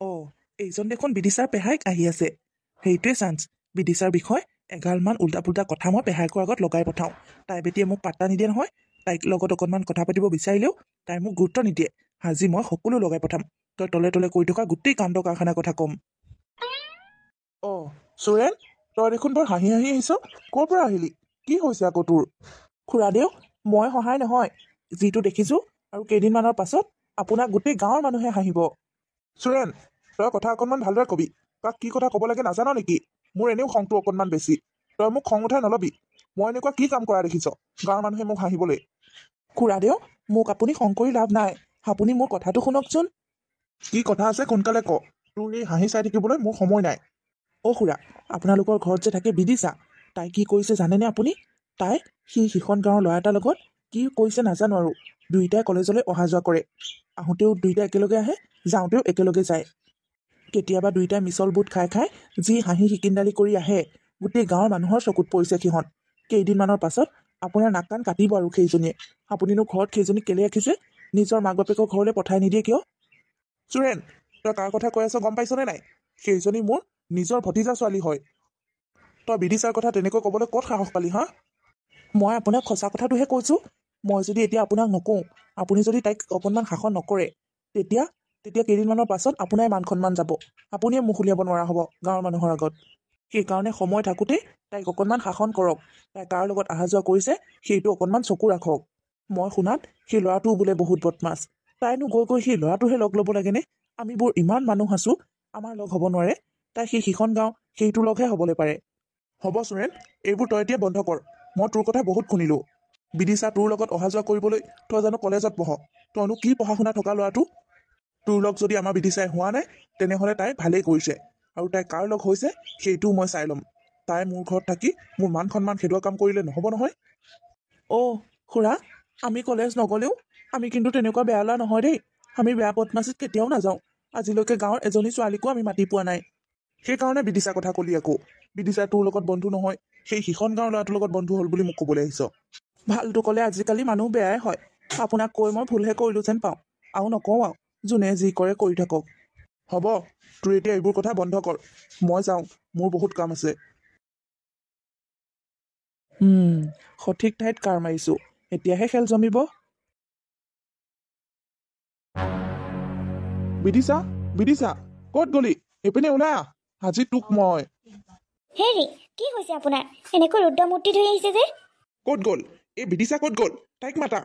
অঁ, এইজন দেখোন বিদিশাৰ পেহাইক আহি আছে। সেইটোৱে চান্স। বিদিশাৰ বিষয়ে এগালমান উল্টা পুল্টা কথা মই পেহাইকৰ আগত লগাই পঠাওঁ। তাই বেটিয়ে মোক পাত্তা নিদিয়ে নহয়। তাইক লগত অকণমান কথা পাতিব বিচাৰিলেও তাই মোক গুৰুত্ব নিদিয়ে। আজি মই সকলো লগাই পঠাম। তই তলে তলে কৰি থকা গোটেই কাণ্ড কাৰখানাৰ কথা ক'ম। অঁ, চুৰেণ, তই দেখোন বৰ হাঁহি হাঁহি আহিছ। ক'ৰ পৰা আহিলি? কি হৈছে আকৌ তোৰ? খুৰাদেউ, মই সহায় নহয়। যিটো দেখিছোঁ আৰু কেইদিনমানৰ পাছত আপোনাক গোটেই গাঁৱৰ মানুহে হাঁহিব। চুৰেণ, তই কথা অকণমান ভালদৰে কবি। তাক কি কথা ক'ব লাগে নাজান নেকি? মোৰ এনেও খংটো অকণমান বেছি। তই মোক খং উঠাই নলবি। মই এনেকুৱা কি কাম কৰা দেখিছ গাঁৱৰ মানুহে মোক হাঁহিবলৈ? খুৰাদেউ, মোক আপুনি খং কৰি লাভ নাই। আপুনি মোৰ কথাটো শুনকচোন। কি কথা আছে সোনকালে ক। তোৰ এই হাঁহি চাই থাকিবলৈ মোৰ সময় নাই। অ' খুৰা, আপোনালোকৰ ঘৰত যে থাকে বিদিশা, তাই কি কৰিছে জানেনে আপুনি? তাই সিখন গাঁৱৰ ল'ৰা এটাৰ লগত কি কৰিছে নাজানো আৰু। দুয়োটাই কলেজলৈ অহা যোৱা কৰে। আহোঁতেও দুয়োটাই একেলগে আহে, যাওঁতেও একেলগে যায়। কেতিয়াবা দুয়োটাই মিছল বুট খাই খাই যি হাঁহি সিকিন্দালি কৰি আহে, গোটেই গাঁৱৰ মানুহৰ চকুত পৰিছে সিহঁত। কেইদিনমানৰ পাছত আপোনাৰ নাক কাণ কাটিব আৰু সেইজনীয়ে। আপুনিনো ঘৰত সেইজনীক কেলে ৰাখিছে? নিজৰ মাক বাপেকৰ ঘৰলৈ পঠাই নিদিয়ে কিয়? চুৰেণ, তই কাৰ কথা কৈ আছ গম পাইছনে নাই? সেইজনী মোৰ নিজৰ ভতিজা ছোৱালী হয়। তই বিদিশাৰ কথা তেনেকৈ ক'বলৈ ক'ত সাহস পালি হা? মই আপোনাক সঁচা কথাটোহে কৈছোঁ। মই যদি এতিয়া আপোনাক নকওঁ, আপুনি যদি তাইক অকণমান শাসন নকৰে, তেতিয়া তেতিয়া কেইদিনমানৰ পাছত আপোনাই মান সন্মান যাব। আপুনিয়ে মুখ উলিয়াব নোৱাৰা হ'ব গাঁৱৰ মানুহৰ আগত। সেইকাৰণে সময় থাকোঁতেই তাইক অকণমান শাসন কৰক। তাই কাৰ লগত অহা যোৱা কৰিছে সেইটো অকণমান চকু ৰাখক। মই শুনাত সেই ল'ৰাটোও বোলে বহুত বদমাছ। তাইনো গৈ গৈ সেই ল'ৰাটোহে লগ ল'ব লাগেনে? আমিবোৰ ইমান মানুহ আছোঁ, আমাৰ লগ হ'ব নোৱাৰে? তাই সিখন গাঁও সেইটো লগহে হ'বলৈ পাৰে। হ'ব চুৰেণ, এইবোৰ তই এতিয়া বন্ধ কৰ। মই তোৰ কথা বহুত শুনিলোঁ। বিদিশা তোৰ লগত অহা যোৱা কৰিবলৈ তই জানো কলেজত পঢ়? তইনো কি পঢ়া শুনা থকা ল'ৰাটো? তোৰ লগ যদি আমাৰ বিদিশাই হোৱা নাই, তেনেহ'লে তাই ভালেই কৰিছে। আৰু তাই কাৰ লগ হৈছে সেইটোও মই চাই ল'ম। তাই মোৰ ঘৰত থাকি মোৰ মান সন্মান খেদোৱা কাম কৰিলে নহ'ব নহয়। অ' খুৰা, আমি কলেজ নগ'লেও আমি কিন্তু তেনেকুৱা বেয়া ল'ৰা নহয় দেই। আমি বেয়া বদমাচিত কেতিয়াও নাযাওঁ। আজিলৈকে গাঁৱৰ এজনী ছোৱালীকো আমি মাতি পোৱা নাই। সেইকাৰণে বিদিশাৰ কথা ক'লি আকৌ। বিদিশা তোৰ লগত বন্ধু নহয়, সেই সিখন গাঁৱৰ ল'ৰাটোৰ লগত বন্ধু হ'ল বুলি মোক ক'বলৈ আহিছ। ভালটো ক'লে আজিকালি মানুহ বেয়াই হয়। আপোনাক কৈ মই ভুলহে কৰিলোঁ যেন পাওঁ। আৰু নকওঁ আৰু, যোনে যি কৰে কৰি থাকক। হ'ব, তোৰ এতিয়া এইবোৰ কথা বন্ধ কৰ। মই যাওঁ, মোৰ বহুত কাম আছে। সঠিক ঠাইত কাৰ মাৰিছোঁ। এতিয়াহে খেল জমিব। বিদিশা, বিদিশা, ক'ত গ'লি? এইপিনে ওলাই আহ। আজি তোক মই। হেৰি, কি হৈছে আপোনাৰ? এনেকৈ ৰুদ্ৰমূৰ্তি ধৰি আহিছে যে? ক'ত গ'ল? এই বিদিশা ক'ত গ'ল? তাইক মাতা।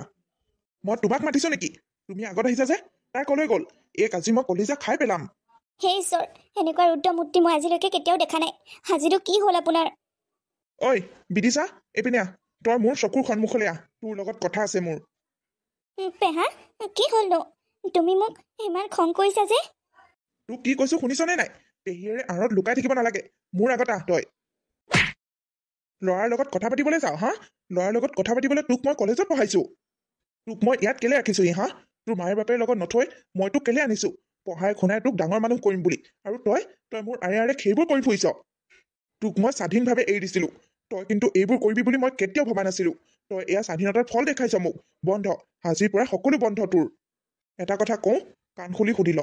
মই তোমাক মাতিছোঁ নেকি? তুমি আগত আহিছা যে? তাই ক'লৈ গ'ল? এইক আজি মই কলিজা খাই পেলাম। হে ঈশ্বৰ, এনেকুৱা ৰুদ্ৰমূৰ্তি মই আজিলৈকে কেতিয়াও দেখা নাই। আজিতো কি হ'ল আপোনাৰ? ঐ বিদিশা, এইপিনে আহ। তই মোৰ চকুৰ সন্মুখলৈ আহ। তোৰ লগত কথা আছে মোৰ। পেহা, কি হ'লনো? তুমি মোক ইমান খং কৰিছা যে? তোক কি কৈছোঁ শুনিছনে নাই? পেহীয়েৰে আঁৰত লুকাই থাকিব নালাগে। মোৰ আগত আহ তই। ল'ৰাৰ লগত কথা পাতিবলৈ যাওঁ হা? ল'ৰাৰ লগত কথা পাতিবলৈ তোক মই কলেজত পঢ়াইছোঁ। তোক মই ইয়াত কেলে ৰাখিছোঁহি হা? তোৰ মায়ে বাপেৰ লগত নথৈ মই তোক কেলে আনিছোঁ? পঢ়াই শুনাই তোক ডাঙৰ মানুহ কৰিম বুলি। আৰু তই মোৰ আৰে আৰে সেইবোৰ কৰি ফুৰিছ। তোক মই স্বাধীনভাৱে এৰি দিছিলোঁ। তই কিন্তু এইবোৰ কৰিবি বুলি মই কেতিয়াও ভবা নাছিলোঁ। তই এয়া স্বাধীনতাৰ ফল দেখাইছ মোক। বন্ধ, আজিৰ পৰা সকলো বন্ধ তোৰ। এটা কথা কওঁ, কাণ খুলি সুধি ল।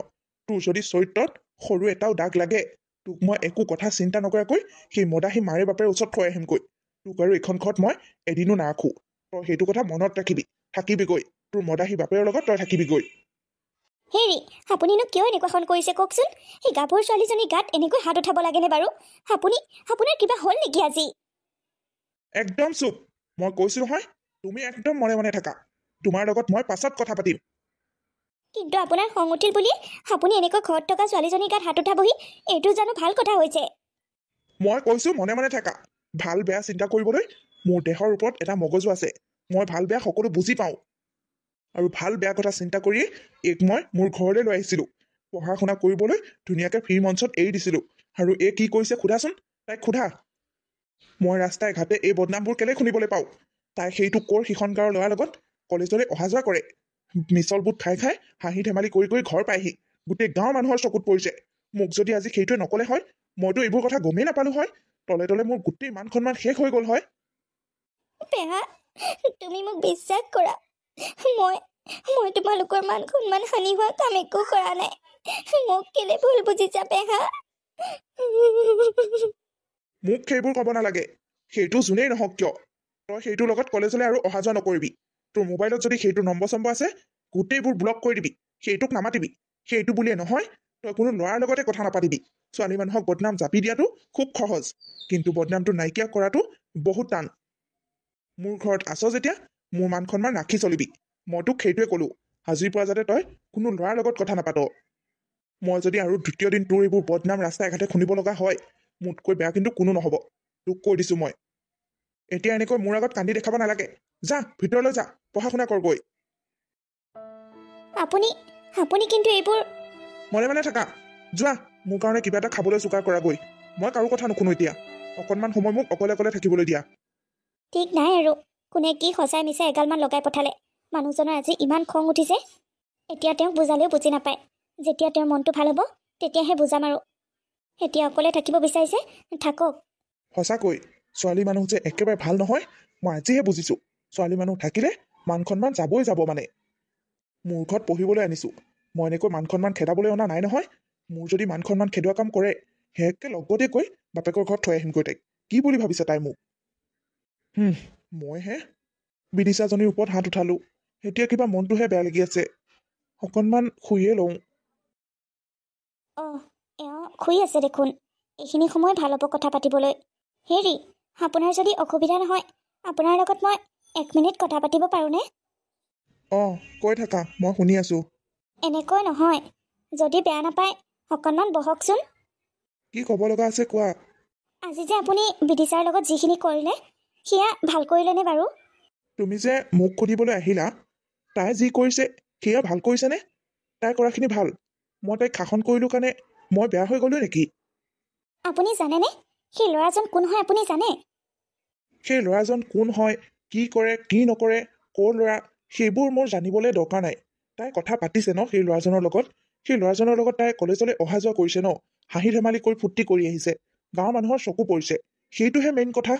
তোৰ যদি চৰিত্ৰত সৰু এটাও দাগ লাগে, তোক মই একো কথা চিন্তা নকৰাকৈ সেই মদাহী মাৰে বাপেৰ ওচৰত থৈ আহিমগৈ। তোক আৰু এইখন ঘৰত মই এদিনো নাৰাখোঁ। তই সেইটো কথা মনত ৰাখিবি। থাকিবিগৈ। তোৰ মদাহী বাপেৰৰ লগত তই থাকিবিগৈ। হেৰি, আপুনিনো কিয় এনেকুৱাখন কৰিছে কওকচোন? সেই গাভৰু ছোৱালীজনীৰ গাত এনেকৈ হাত উঠাব লাগেনে বাৰু? আপোনাৰ কিবা হ'ল নেকি আজি? একদম চুপ। মই কৈছোঁ নহয়, তুমি একদম মনে মনে থাকা। তোমাৰ লগত মই পাছত কথা পাতিম। কিন্তু আপোনাৰ খং উঠিল বুলি আপুনি এনেকৈ ঘৰত থকা ছোৱালীজনীৰ গাত হাত উঠাবহি, এইটো জানো ভাল কথা হৈছে? মই কৈছোঁ মনে মনে থাকা। ভাল বেয়া চিন্তা কৰিবলৈ মোৰ দেহৰ ওপৰত এটা মগজু আছে। মই ভাল বেয়া সকলো বুজি পাওঁ। আৰু ভাল বেয়া কথা চিন্তা কৰিয়েই এইক মই মোৰ ঘৰলৈ লৈ আহিছিলোঁ। পঢ়া শুনা কৰিবলৈ ধুনীয়াকৈ ফ্ৰী মঞ্চত এৰি দিছিলোঁ। আৰু এই কি কৰিছে সোধাচোন, তাইক সোধা। মই ৰাস্তাই ঘাটে এই বদনামবোৰ কেলে শুনিবলৈ পাওঁ? তাই সেইটো ক'ৰ সিখন গাঁৱৰ ল'ৰাৰ লগত কলেজলৈ অহা যোৱা কৰে। মিছল বুট খাই খাই হাঁহি ধেমালি কৰি কৰি ঘৰ পায়হি। গোটেই গাঁৱৰ মানুহৰ চকুত পৰিছে। মোক যদি আজি সেইটোৱে নক'লে হয়, মইতো এইবোৰ কথা গমেই নাপালোঁ হয়। তলে তলে মোৰ গোটেই মান সন্মান শেষ হৈ গ'ল হয়। পেহা, তুমি মোক বিশ্বাস কৰা। মই তোমালোকৰ মান সন্মান হানি হোৱা কাম একো কৰা নাই। মোক কেলে ভুল বুজিছা পেহা? মোক সেইবোৰ ক'ব নালাগে। সেইটো যোনেই নহওক কিয়, তই সেইটোৰ লগত কলেজলৈ আৰু অহা যোৱা নকৰিবি। তোৰ মোবাইলত যদি সেইটো নম্বৰ চম্বৰ আছে, গোটেইবোৰ ব্লক কৰি দিবি। সেইটোক নামাতিবি। সেইটো বুলিয়ে নহয়, তই কোনো ল'ৰাৰ লগতে কথা নাপাতিবি। ছোৱালী মানুহক বদনাম জাপি দিয়াটো খুব সহজ, কিন্তু বদনামটো নাইকিয়া কৰাটো বহুত টান। মোৰ ঘৰত আছ যেতিয়া মোৰ মান সন্মান ৰাখি চলিবি। মই তোক সেইটোৱে ক'লো, আজিৰ পৰা যাতে তই কোনো ল'ৰাৰ লগত কথা নাপাত। মই যদি আৰু দ্বিতীয় দিন তোৰ এইবোৰ বদনাম ৰাস্তাই ঘাটে শুনিব লগা হয়, মোতকৈ বেয়া কিন্তু কোনো নহ'ব। তোক কৈ দিছো মই। এতিয়া এনেকৈ মোৰ আগত কান্দি দেখাব নালাগে। যা ভিতৰলৈ যা, পঢ়া শুনা কৰ গৈ। আপুনি আপুনি কিন্তু এইবোৰ মনে মনে থাকা। যোৱা, মোৰ কাৰণে কিবা এটা খাবলৈ যোগাৰ কৰা গৈ। মই কাৰো কথা নুশুনো এতিয়া। অকণমান সময় মোক অকলে অকলে থাকিবলৈ দিয়া। ঠিক নাই আৰু কোনে কি সঁচাই মিছাই এগালমান লগাই পঠালে। মানুহজনৰ আজি ইমান খং উঠিছে। এতিয়া তেওঁক বুজালেও বুজি নাপায়। যেতিয়া তেওঁৰ মনটো ভাল হ'ব তেতিয়াহে বুজাম আৰু। এতিয়া অকলে থাকিব বিচাৰিছে, থাকক। সঁচাকৈ ছোৱালী মানুহ যে একেবাৰে ভাল নহয়, মই আজিহে বুজিছো। ছোৱালী মানুহ থাকিলে মান সন্মান যাবই যাব মানে। মোৰ ঘৰত পঢ়িবলৈ আনিছো, মই এনেকৈ মান সন্মান খেদাবলৈ অনা নাই নহয়। মোৰ যদি মান সন্মান খেদোৱা কাম কৰে, সেয়েকে লগতে কৈ বাপেকৰ ঘৰত থৈ আহিমগৈ তাইক। কি বুলি ভাবিছে তাই মোক? মইহে বিদিশাজনীৰ ওপৰত হাত উঠালো। এতিয়া কিবা মনটোহে বেয়া লাগি আছে। অকণমান শুইয়ে লওঁ। অঁ, এওঁ শুই আছে দেখোন। এইখিনি সময় ভাল হ'ব কথা পাতিবলৈ। হেৰি, আপোনাৰ যদি অসুবিধা নহয়, আপোনাৰ লগত মই 1 মিনিট কথা পাতিব পাৰোঁনে? অঁ, কৈ থাকা, মই শুনি আছো। এনেকৈ নহয়, যদি বেয়া নাপায় অকণমান বহকচোন। কি ক'ব লগা আছে কোৱা। আজি যে আপুনি বিদিশাৰ লগত যিখিনি কৰিলে, সেয়া ভাল কৰিলেনে বাৰু? তুমি যে মোক সুধিবলৈ আহিলা, তাই যি কৰিছে সেয়া ভাল কৰিছেনে? তাই কৰাখিনি ভাল। মই তাইক শাসন কৰিলো কাৰণে মই বেয়া হৈ গ'লো নেকি? আপুনি জানেনে সেই ল'ৰাজন কোন হয়? আপুনি জানে? সেই ল'ৰাজন কোন হয়, কি কৰে, কি নকৰে, ক'ৰ ল'ৰা, সেইবোৰ মোৰ জানিবলৈ দৰকাৰ নাই। তাই কথা পাতিছে ন সেই ল'ৰাজনৰ লগত। সেই ল'ৰাজনৰ লগত তাই কলেজলৈ অহা যোৱা কৰিছে ন, হাঁহি ধেমালি কৰি ফূৰ্তি কৰি আহিছে। গাঁৱৰ মানুহৰ চকু পৰিছে, সেইটোহে মেইন কথা।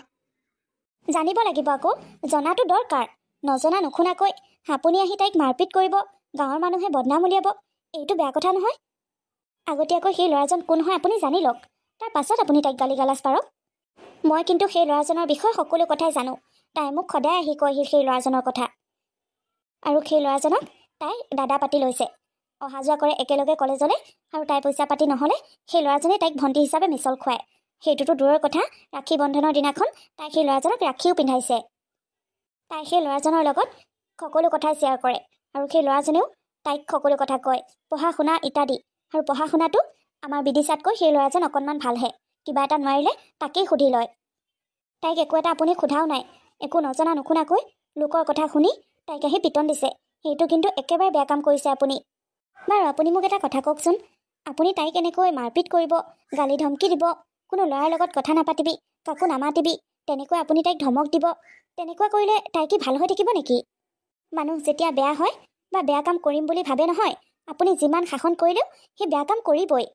জানিব লাগিব আকৌ, জনাটো দৰকাৰ। নজনা নুশুনাকৈ আপুনি আহি তাইক মাৰপিট কৰিব, গাঁৱৰ মানুহে বদনাম উলিয়াব, এইটো বেয়া কথা নহয়। আগতীয়াকৈ সেই ল'ৰাজন কোন হয় আপুনি জানি লওক, তাৰ পাছত আপুনি তাইক গালি গালাজ পাৰক। মই কিন্তু সেই ল'ৰাজনৰ বিষয়ে সকলো কথাই জানো। তাই মোক সদায় আহি কয়হি সেই ল'ৰাজনৰ কথা। আৰু সেই ল'ৰাজনক তাই দাদা পাতি লৈছে, অহা যোৱা কৰে একেলগে কলেজলৈ। আৰু তাই পইচা পাতি নহ'লে সেই ল'ৰাজনে তাইক ভণ্টি হিচাপে মিছল খুৱায়। সেইটোতো দূৰৰ কথা, ৰাখী বন্ধনৰ দিনাখন তাই সেই ল'ৰাজনক ৰাখীও পিন্ধাইছে। তাই সেই ল'ৰাজনৰ লগত সকলো কথাই শ্বেয়াৰ কৰে, আৰু সেই ল'ৰাজনেও তাইক সকলো কথা কয়, পঢ়া শুনা ইত্যাদি। আৰু পঢ়া শুনাটো আমাৰ বিদিশাতকৈ সেই ল'ৰাজন অকণমান ভালহে। কিবা এটা নোৱাৰিলে তাকেই সুধি লয়। তাইক একো এটা আপুনি সোধাও নাই, একো নজনা নুশুনাকৈ লোকৰ কথা শুনি তাইক আহি পিটন দিছে। সেইটো কিন্তু একেবাৰে বেয়া কাম কৰিছে আপুনি। বাৰু আপুনি মোক এটা কথা কওকচোন, আপুনি তাইক এনেকৈ মাৰপিট কৰিব, গালি ধমকি দিব, কোনো ল'ৰাৰ লগত কথা নাপাতিবি, কাকো নামাতিবি, তেনেকৈ আপুনি তাইক ধমক দিব, তেনেকুৱা কৰিলে তাই কি ভাল হৈ থাকিব নেকি? মানুহ যেতিয়া বেয়া হয় বা বেয়া কাম কৰিম বুলি ভাবে নহয়, আপুনি যিমান শাসন কৰিলেও সেই বেয়া কাম কৰিবই।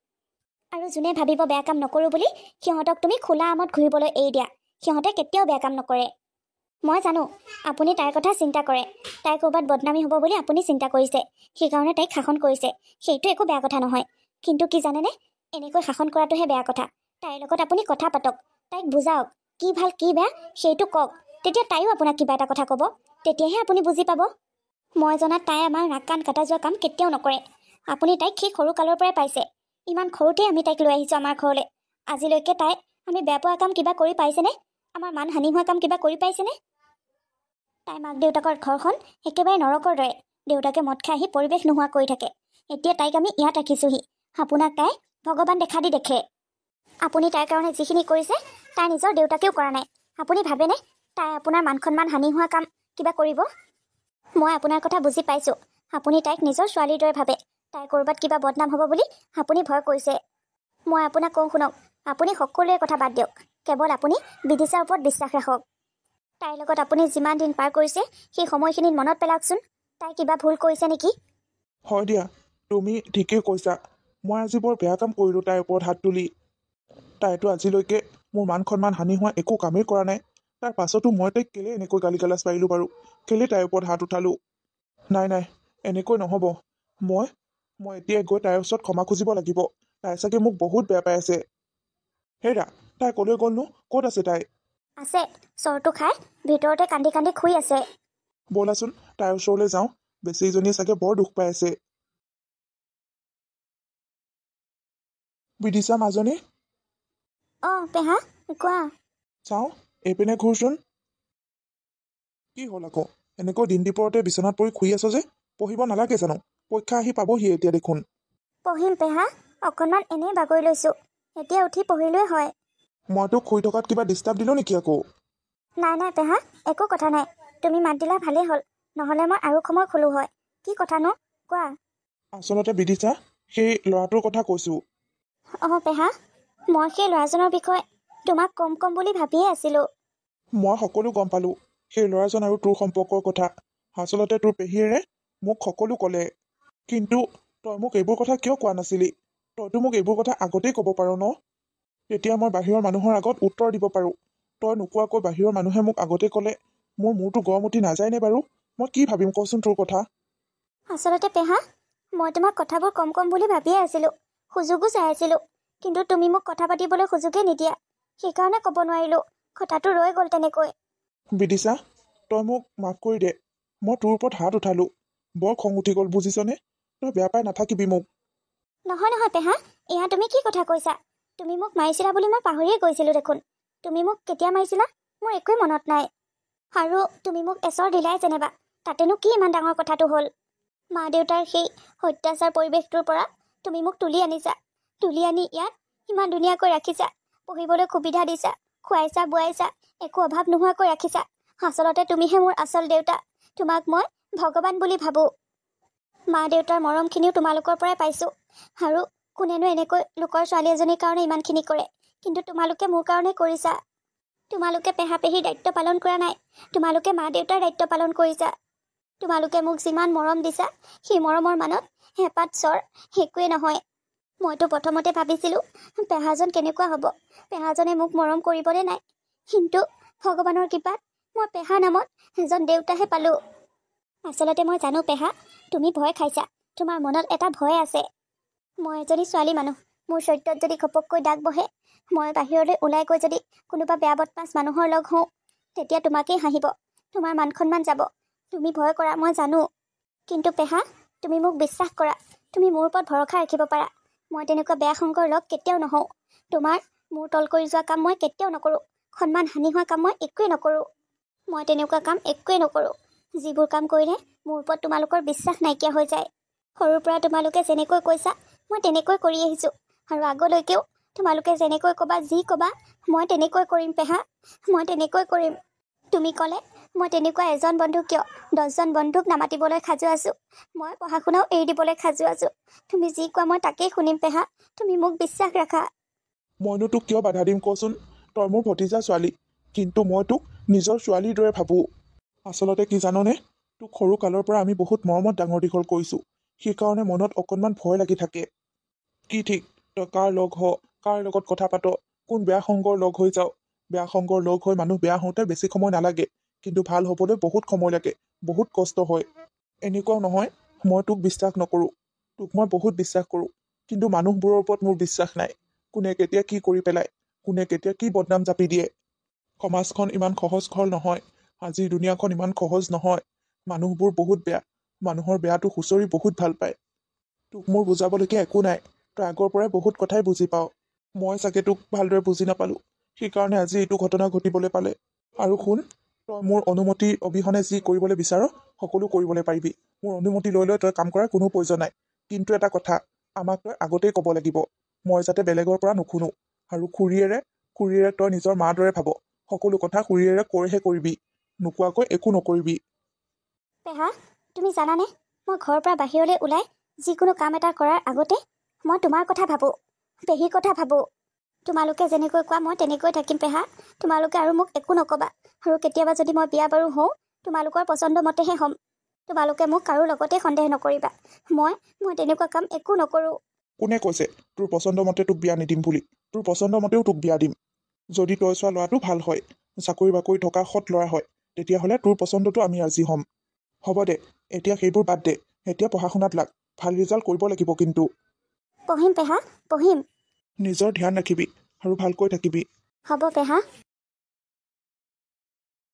আৰু যোনে ভাবিব বেয়া কাম নকৰোঁ বুলি, সিহঁতক তুমি খোলা আমত ঘূৰিবলৈ এৰি দিয়া। সিহঁতে কেতিয়াও বেয়া কাম নকৰে। মই জানো আপুনি তাইৰ কথা চিন্তা কৰে। তাই ক'ৰবাত বদনামী হ'ব বুলি আপুনি চিন্তা কৰিছে, সেইকাৰণে তাইক শাসন কৰিছে। সেইটো একো বেয়া কথা নহয়, কিন্তু কি জানেনে, এনেকৈ শাসন কৰাটোহে বেয়া কথা। তাইৰ লগত আপুনি কথা পাতক, তাইক বুজাওক, কি ভাল কি বেয়া সেইটো কওক। তেতিয়া তাইও আপোনাক কিবা এটা কথা ক'ব, তেতিয়াহে আপুনি বুজি পাব। মই জনাত তাই আমাৰ নাক কাণ কাটা যোৱা কাম কেতিয়াও নকৰে। আপুনি তাইক সেই সৰু কালৰ পৰাই পাইছে। ইমান সৰুতে আমি তাইক লৈ আহিছোঁ আমাৰ ঘৰলৈ। আজিলৈকে তাই আমি বেয়া পোৱা কাম কিবা কৰি পাইছেনে? আমাৰ মান হানি হোৱা কাম কিবা কৰি পাইছেনে? তাই মাক দেউতাকৰ ঘৰখন একেবাৰে নৰকৰ দৰে। দেউতাকে মদ খাই আহি পৰিৱেশ নোহোৱা কৰি থাকে। এতিয়া তাইক আমি ইয়াত ৰাখিছোহি, আপোনাক তাই ভগৱান দেখা দি দেখে। আপুনি তাইৰ কাৰণে যিখিনি কৰিছে তাই নিজৰ দেউতাকেও কৰা নাই। আপুনি ভাবেনে তাই আপোনাৰ মান সন্মান হানি হোৱা কাম কিবা কৰিব? মই আপোনাৰ কথা বুজি পাইছোঁ। আপুনি তাইক নিজৰ ছোৱালীৰ দৰে ভাবে। তাই ক'ৰবাত কিবা বদনাম হ'ব বুলি আপুনি ভয় কৰিছে। মই আপোনাক কওঁ শুনক, আপুনি সকলোৰে কথা বাদ দিয়ক, কেৱল আপুনি বিদিশাৰ ওপৰত বিশ্বাস ৰাখক। তাইৰ লগত আপুনি যিমান দিন পাৰ কৰিছে সেই সময়খিনিত মনত পেলাওকচোন, তাই কিবা ভুল কৰিছে নেকি? হয় দিয়া, তুমি ঠিকেই কৈছা। মই আজি বৰ বেয়া কাম কৰিলোঁ তাইৰ ওপৰত হাত তুলি। তাইতো আজিলৈকে মোৰ মান সন্মান হানি হোৱা একো কামেই কৰা নাই। তাৰ পাছতো মই তাইক কেলে এনেকৈ গালি গালাজ পাৰিলোঁ বাৰু? কেলে তাইৰ ওপৰত হাত উঠালোঁ? নাই নাই, এনেকৈ নহ'ব। মই এতিয়া গৈ তাইৰ ওচৰত ক্ষমা খুজিব লাগিব। তাই চাগে মোক বহুত বেয়া পাই আছে। হেৰা, তাই কলৈ গ'লনো? ক'ত আছে তাই? আছে, চৰটো খাই ভিতৰতে কান্দি কান্দি শুই আছে। ব'লাচোন তাইৰ ওচৰলৈ যাওঁ। বেচেৰীজনীয়ে চাগে বৰ দুখ পাই আছে। বিদিশা মাজনী, অঁ পেহা, কোৱা। চাওঁ এইপিনে ঘূৰচোন। কি হ'ল আকৌ? এনেকৈ দিন দীপৰতে বিচনাত পৰি শুই আছ যে? পঢ়িব নালাগে জানো? পৰীক্ষা আহি পাবহি এতিয়া দেখোন। পঢ়িম পেহা, অকণমান এনেই বাগৰি লৈছোঁ। এতিয়া উঠি পঢ়িলেই হয়। মই তোক শুই থকাত কিবা ডিষ্টাৰ্ব দিলোঁ নেকি আকৌ? নাই নাই পেহা, একো কথা নাই। তুমি মাত দিলা ভালেই হ'ল, নহ'লে মই আৰু সময় শুলো হয়। কি কথানো, কোৱা। আচলতে বিদিশা, সেই ল'ৰাটোৰ কথা কৈছোঁ। অঁ পেহা, মই সেই ল'ৰাজনৰ বিষয়ে তোমাক কম বুলি ভাবিয়ে আছিলোঁ। মই সকলো গম পালোঁ সেই ল'ৰাজন আৰু তোৰ সম্পৰ্কৰ কথা। আচলতে তোৰ পেহীয়েৰে মোক সকলো ক'লে। কিন্তু তই মোক এইবোৰ কথা কিয় কোৱা নাছিলি? তইতো মোক এইবোৰ কথা আগতেই ক'ব পাৰ ন? তেতিয়া মই বাহিৰৰ মানুহৰ আগত উত্তৰ দিব পাৰোঁ। তই নোকোৱাকৈ বাহিৰৰ মানুহে মোক আগতে ক'লে মোৰ মূৰটো গৰম উঠি নাযায়নে বাৰু? মই কি ভাবিম কচোন তোৰ কথা? আচলতে পেহা, মই তোমাক কথাবোৰ কম বুলি ভাবিয়ে আছিলোঁ। সুযোগো চাই আছিলোঁ। কিন্তু তুমি মোক কথা পাতিবলৈ সুযোগেই নিদিয়া। সেইকাৰণে ক'ব নোৱাৰিলোঁ। কথাটো ৰৈ গ'ল তেনেকৈ। বিদিশা, তই মোক মাফ কৰি দে। মই তোৰ ওপৰত হাত উঠালোঁ। বৰ খং উঠি গ'ল বুজিছনে? তই বেয়া পাই নাথাকিবি মোক। নহয় নহয় পেহা, এয়া তুমি কি কথা কৈছা? তুমি মোক মাৰিছিলা বুলি মই পাহৰিয়ে গৈছিলোঁ দেখোন। তুমি মোক কেতিয়া মাৰিছিলা মোৰ একোৱেই মনত নাই। আৰু তুমি মোক এচৰ দিলাই যেনিবা, তাতেনো কি ইমান ডাঙৰ কথাটো হ'ল? মা দেউতাৰ সেই অত্যাচাৰ পৰিৱেশটোৰ পৰা তুমি মোক তুলি আনিছা। তুলি আনি ইয়াত ইমান ধুনীয়াকৈ ৰাখিছা। পঢ়িবলৈ সুবিধা দিছা, খুৱাইছা বোৱাইছা, একো অভাৱ নোহোৱাকৈ ৰাখিছা। আচলতে তুমিহে মোৰ আচল দেউতা। তোমাক মই ভগৱান বুলি ভাবোঁ। মা দেউতাৰ মৰমখিনিও তোমালোকৰ পৰাই পাইছোঁ। আৰু কোনেনো এনেকৈ লোকৰ ছোৱালী এজনীৰ কাৰণে ইমানখিনি কৰে? কিন্তু তোমালোকে মোৰ কাৰণে কৰিছা। তোমালোকে পেহা পেহীৰ দায়িত্ব পালন কৰা নাই, তোমালোকে মা দেউতাৰ দায়িত্ব পালন কৰিছা। তোমালোকে মোক যিমান মৰম দিছা, সেই মৰমৰ মানত হেঁপাত চৰ একোৱেই নহয়। মইতো প্ৰথমতে ভাবিছিলোঁ পেহাজন কেনেকুৱা হ'ব, পেহাজনে মোক মৰম কৰিবনে নাই। কিন্তু ভগৱানৰ কৃপাত মই পেহা নামত এজন দেউতাহে পালোঁ। আচলতে মই জানো পেহা, তুমি ভয় খাইছা। তোমাৰ মনত এটা ভয় আছে। মই এজনী ছোৱালী মানুহ, মোৰ চৰিত্ৰত যদি ঘপককৈ দাগ বহে, মই বাহিৰলৈ ওলাই গৈ যদি কোনোবা বেয়া বদমাছ মানুহৰ লগ হওঁ, তেতিয়া তোমাকেই হাঁহিব, তোমাৰ মান সন্মান যাব। তুমি ভয় কৰা মই জানো। কিন্তু পেহা, তুমি মোক বিশ্বাস কৰা। তুমি মোৰ ওপৰত ভৰসা ৰাখিব পাৰা। মই তেনেকুৱা বেয়া সংগৰ লগ কেতিয়াও নহওঁ। তোমাৰ মোৰ তল কৰি যোৱা কাম মই কেতিয়াও নকৰোঁ। সন্মান হানি হোৱা কাম মই একোৱেই নকৰোঁ। মই তেনেকুৱা কাম একোৱেই নকৰোঁ যিবোৰ কাম কৰিলে মোৰ ওপৰত তোমালোকৰ বিশ্বাস নাইকিয়া হৈ যায়। সৰুৰ পৰা তোমালোকে যেনেকৈ কৈছা মই তেনেকৈ কৰি আহিছোঁ। আৰু আগলৈকেও তোমালোকে যেনেকৈ ক'বা, যি ক'বা, মই তেনেকৈ কৰিম পেহা। মই তেনেকৈ কৰিম। তুমি ক'লে মই তেনেকুৱা এজন বন্ধু কিয় 10জন বন্ধুক নামাতিবলৈ সাজু আছোঁ। মই পঢ়া শুনাও এৰি দিবলৈ সাজু আছোঁ। তুমি যি কোৱা মই তাকেই শুনিম পেহা। তুমি মোক বিশ্বাস ৰাখা। মইনো তোক কিয় বাধা দিম কচোন? তই মোৰ ভতিজা ছোৱালী, কিন্তু মই তোক নিজৰ ছোৱালীৰ দৰে ভাবোঁ। আচলতে কি জাননে? তোক সৰু কালৰ পৰা আমি বহুত মৰমত ডাঙৰ দীঘল কৰিছোঁ। সেইকাৰণে মনত অকণমান ভয় লাগি থাকে। কি ঠিক তই কাৰ লগ হ, কাৰ লগত কথা পাত, কোন বেয়া সংগৰ লগ হৈ যাও। বেয়া সংগৰ লগ হৈ মানুহ বেয়া হওঁতে বেছি সময় নালাগে, কিন্তু ভাল হ'বলৈ বহুত সময় লাগে, বহুত কষ্ট হয়। এনেকুৱাও নহয় মই তোক বিশ্বাস নকৰোঁ। তোক মই বহুত বিশ্বাস কৰোঁ, কিন্তু মানুহবোৰৰ ওপৰত মোৰ বিশ্বাস নাই। কোনে কেতিয়া কি কৰি পেলায়, কোনে কেতিয়া কি বদনাম জাপি দিয়ে। সমাজখন ইমান সহজ সৰল নহয়। আজিৰ দুনিয়াখন ইমান সহজ নহয়। মানুহবোৰ বহুত বেয়া। মানুহৰ বেয়াটো হুঁচৰি বহুত ভাল পায়। তোক মোৰ বুজাবলগীয়া একো নাই। তই আগৰ পৰাই বহুত কথাই বুজি পাওঁ। মই চাগে তোক ভালদৰে বুজি নাপালোঁ, সেইকাৰণে আজি এইটো ঘটনা ঘটিবলৈ পালে। আৰু শুন, তই মোৰ অনুমতি অবিহনে যি কৰিবলৈ বিচাৰ সকলো কৰিবলৈ পাৰিবি। মোৰ অনুমতি লৈ তই কাম কৰাৰ কোনো প্ৰয়োজন নাই। কিন্তু এটা কথা, আমাক তই আগতেই ক'ব লাগিব। মই যাতে বেলেগৰ পৰা নুশুনো। আৰু খুৰীয়েৰে তই নিজৰ মাৰ দৰে ভাব। সকলো কথা খুৰীয়েৰে কৈহে কৰিবি, নোকোৱাকৈ একো নকৰিবি। পেহা, তুমি জানানে, মই ঘৰৰ পৰা বাহিৰলৈ ওলাই যিকোনো কাম এটা কৰাৰ আগতে মই তোমাৰ কথা ভাবোঁ, পেহীৰ কথা ভাবোঁ। তোমালোকে যেনেকৈ কোৱা মই তেনেকৈ থাকিম পেহা। তোমালোকে আৰু মোক একো নক'বা। আৰু কেতিয়াবা যদি মই বিয়া বাৰু হওঁ, তোমালোকৰ পচন্দ মতেহে হ'ম। তোমালোকে মোক কাৰো লগতে সন্দেহ নকৰিবা। মই তেনেকুৱা কাম একো নকৰোঁ। কোনে কৈছে তোৰ পচন্দ মতে তোক বিয়া নিদিম বুলি? তোৰ পচন্দ মতেও তোক বিয়া দিম। যদি তই চোৱা ল'ৰাটো ভাল হয়, চাকৰি বাকৰি থকা সৎ ল'ৰা হয়, তেতিয়াহ'লে তোৰ পচন্দটো আমি ৰাজি হ'ম। হ'ব দে, এতিয়া সেইবোৰ বাদ দে। এতিয়া পঢ়া শুনাত লাগ, ভাল ৰিজাল্ট কৰিব লাগিব কিন্তু। পঢ়িম পেহা, পঢ়িম। নিজৰ ধ্যান ৰাখিবি আৰু ভালকৈ থাকিবি। হ'ব পেহা।